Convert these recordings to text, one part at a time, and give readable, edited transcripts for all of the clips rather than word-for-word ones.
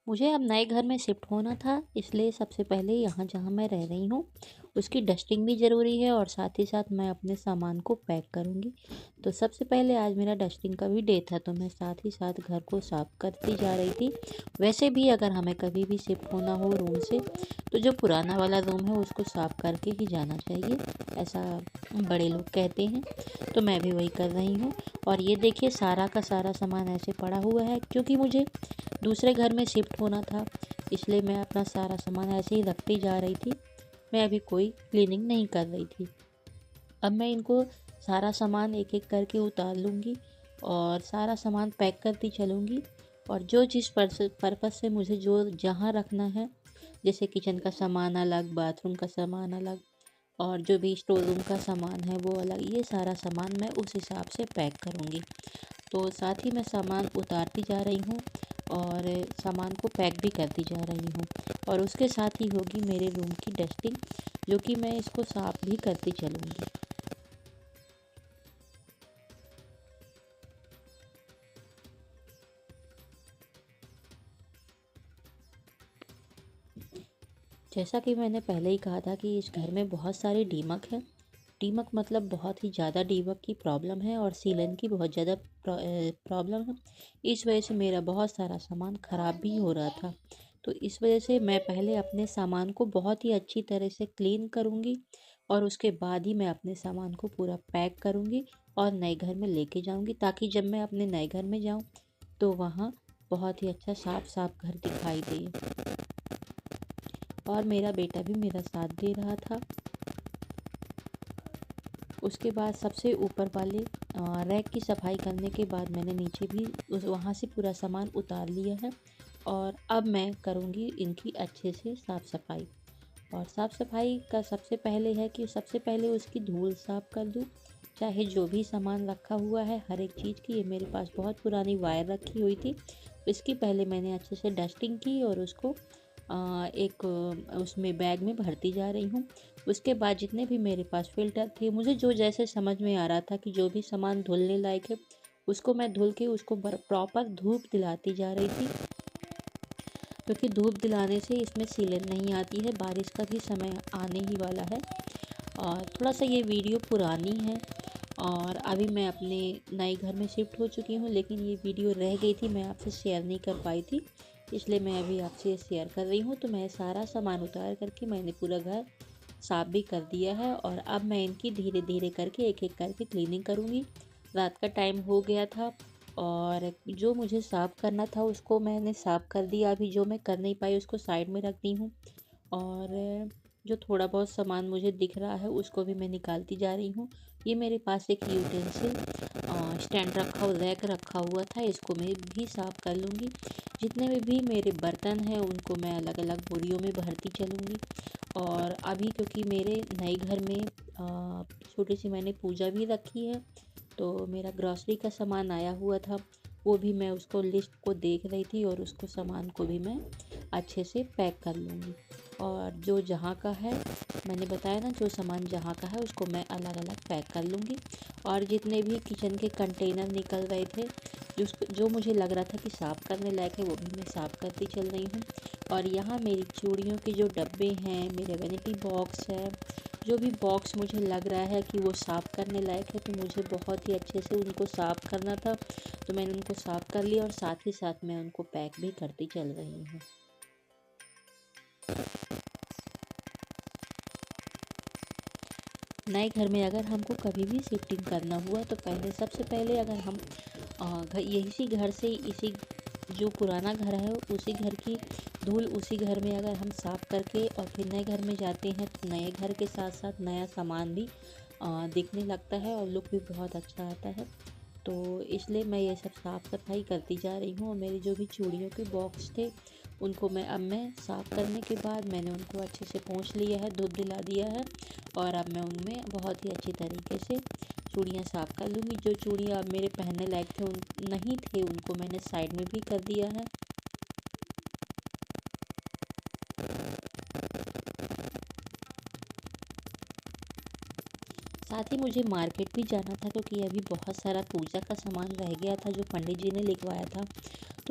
मुझे अब नए घर में शिफ्ट होना था, इसलिए सबसे पहले यहाँ जहाँ मैं रह रही हूँ उसकी डस्टिंग भी ज़रूरी है और साथ ही साथ मैं अपने सामान को पैक करूँगी। तो सबसे पहले आज मेरा डस्टिंग का भी डे था, तो मैं साथ ही साथ घर को साफ़ करती जा रही थी। वैसे भी अगर हमें कभी भी शिफ्ट होना हो रूम से, तो जो पुराना वाला रूम है उसको साफ़ करके ही जाना चाहिए, ऐसा बड़े लोग कहते हैं। तो मैं भी वही कर रही हूँ। और ये देखिए सारा का सारा सामान ऐसे पड़ा हुआ है, क्योंकि मुझे दूसरे घर में शिफ्ट होना था, इसलिए मैं अपना सारा सामान ऐसे ही रखती जा रही थी। मैं अभी कोई क्लीनिंग नहीं कर रही थी। अब मैं इनको सारा सामान एक एक करके उतार लूँगी और सारा सामान पैक करती चलूँगी। और जो जिस पर्पज़ से मुझे जो जहाँ रखना है, जैसे किचन का सामान अलग, बाथरूम का सामान अलग और जो भी स्टोर रूम का सामान है वो अलग, ये सारा सामान मैं उस हिसाब से पैक करूँगी। तो साथ ही मैं सामान उतारती जा रही हूँ और सामान को पैक भी करती जा रही हूँ। और उसके साथ ही होगी मेरे रूम की डस्टिंग, जो कि मैं इसको साफ़ भी करती चलूँगी। जैसा कि मैंने पहले ही कहा था कि इस घर में बहुत सारे दीमक हैं। दीमक मतलब बहुत ही ज़्यादा दीमक की प्रॉब्लम है और सीलन की बहुत ज़्यादा प्रॉब्लम है। इस वजह से मेरा बहुत सारा सामान ख़राब भी हो रहा था। तो इस वजह से मैं पहले अपने सामान को बहुत ही अच्छी तरह से क्लीन करूँगी और उसके बाद ही मैं अपने सामान को पूरा पैक करूँगी और नए घर में लेके जाऊँगी, ताकि जब मैं अपने नए घर में जाऊँ तो वहाँ बहुत ही अच्छा साफ साफ घर दिखाई दे। और मेरा बेटा भी मेरा साथ दे रहा था। उसके बाद सबसे ऊपर वाले रैक की सफाई करने के बाद मैंने नीचे भी उस वहाँ से पूरा सामान उतार लिया है और अब मैं करूँगी इनकी अच्छे से साफ़ सफाई। और साफ़ सफाई का सबसे पहले है कि सबसे पहले उसकी धूल साफ़ कर दूँ, चाहे जो भी सामान रखा हुआ है हर एक चीज़ की। ये मेरे पास बहुत पुरानी वायर रखी हुई थी, इसकी पहले मैंने अच्छे से डस्टिंग की और उसको एक उसमें बैग में भरती जा रही हूँ। उसके बाद जितने भी मेरे पास फ़िल्टर थे, मुझे जो जैसे समझ में आ रहा था कि जो भी सामान धुलने लायक है, उसको मैं धुल के उसको प्रॉपर धूप दिलाती जा रही थी, क्योंकि धूप दिलाने से इसमें सीलन नहीं आती है। बारिश का भी समय आने ही वाला है। और थोड़ा सा ये वीडियो पुरानी है और अभी मैं अपने नए घर में शिफ्ट हो चुकी हूँ, लेकिन ये वीडियो रह गई थी, मैं आपसे शेयर नहीं कर पाई थी, इसलिए मैं अभी आपसे शेयर कर रही हूँ। तो मैं सारा सामान उतार करके मैंने पूरा घर साफ़ भी कर दिया है और अब मैं इनकी धीरे धीरे करके एक एक करके क्लीनिंग करूँगी। रात का टाइम हो गया था और जो मुझे साफ़ करना था उसको मैंने साफ़ कर दिया। अभी जो मैं कर नहीं पाई उसको साइड में रख दी हूँ और जो थोड़ा बहुत सामान मुझे दिख रहा है उसको भी मैं निकालती जा रही हूँ। ये मेरे पास एक यूटेंसिल स्टैंड रखा हुआ, रैक रखा हुआ था, इसको मैं भी साफ़ कर लूँगी। जितने में भी मेरे बर्तन हैं उनको मैं अलग अलग बोरियों में भरती चलूँगी। और अभी क्योंकि मेरे नए घर में छोटी सी मैंने पूजा भी रखी है, तो मेरा ग्रॉसरी का सामान आया हुआ था, वो भी मैं उसको लिस्ट को देख रही थी और उसको सामान को भी मैं अच्छे से पैक कर लूँगी। और जो जहाँ का है, मैंने बताया ना, जो सामान जहाँ का है उसको मैं अलग अलग पैक कर लूँगी। और जितने भी किचन के कंटेनर निकल रहे थे, जो मुझे लग रहा था कि साफ़ करने लायक है, वो भी मैं साफ़ करती चल रही हूँ। और यहाँ मेरी चूड़ियों के जो डब्बे हैं, मेरे वैनिटी बॉक्स है, जो भी बॉक्स मुझे लग रहा है कि वो साफ़ करने लायक है, तो मुझे बहुत ही अच्छे से उनको साफ़ करना था, तो मैंने उनको साफ़ कर लिया और साथ ही साथ मैं उनको पैक भी करती चल रही हूँ। नए घर में अगर हमको कभी भी शिफ्टिंग करना हुआ तो पहले सबसे पहले अगर हम इसी घर से, इसी जो पुराना घर है उसी घर की धूल उसी घर में अगर हम साफ़ करके और फिर नए घर में जाते हैं, तो नए घर के साथ साथ नया सामान भी दिखने लगता है और लुक भी बहुत अच्छा आता है। तो इसलिए मैं ये सब साफ़ सफाई करती जा रही हूँ। और मेरे जो भी चूड़ियों के बॉक्स थे उनको मैं साफ़ करने के बाद मैंने उनको अच्छे से पोंछ लिया है, धूप दिला दिया है और अब मैं उनमें बहुत ही अच्छी तरीके से चूड़ियाँ साफ़ कर लूँगी। जो चूड़ियाँ अब मेरे पहनने लायक थे उन नहीं थे, उनको मैंने साइड में भी कर दिया है। साथ ही मुझे मार्केट भी जाना था, क्योंकि अभी बहुत सारा पूजा का सामान रह गया था जो पंडित जी ने लिखवाया था,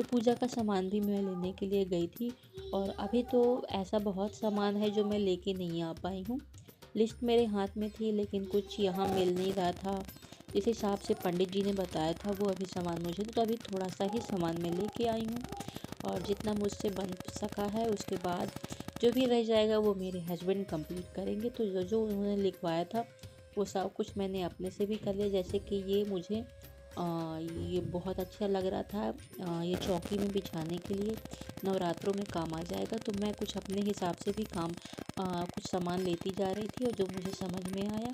तो पूजा का सामान भी मैं लेने के लिए गई थी और अभी तो ऐसा बहुत सामान है जो मैं लेके नहीं आ पाई हूँ। लिस्ट मेरे हाथ में थी लेकिन कुछ यहाँ मिल नहीं रहा था। जिस हिसाब से पंडित जी ने बताया था वो अभी सामान मुझे, तो अभी थोड़ा सा ही सामान मैं लेके आई हूँ और जितना मुझसे बन सका है उसके बाद जो भी रह जाएगा वो मेरे हस्बैंड कंप्लीट करेंगे। तो जो जो उन्होंने लिखवाया था वो सब कुछ मैंने अपने से भी कर लिया। जैसे कि ये मुझे ये बहुत अच्छा लग रहा था, ये चौकी में बिछाने के लिए नवरात्रों में काम आ जाएगा। तो मैं कुछ अपने हिसाब से भी कुछ सामान लेती जा रही थी और जो मुझे समझ में आया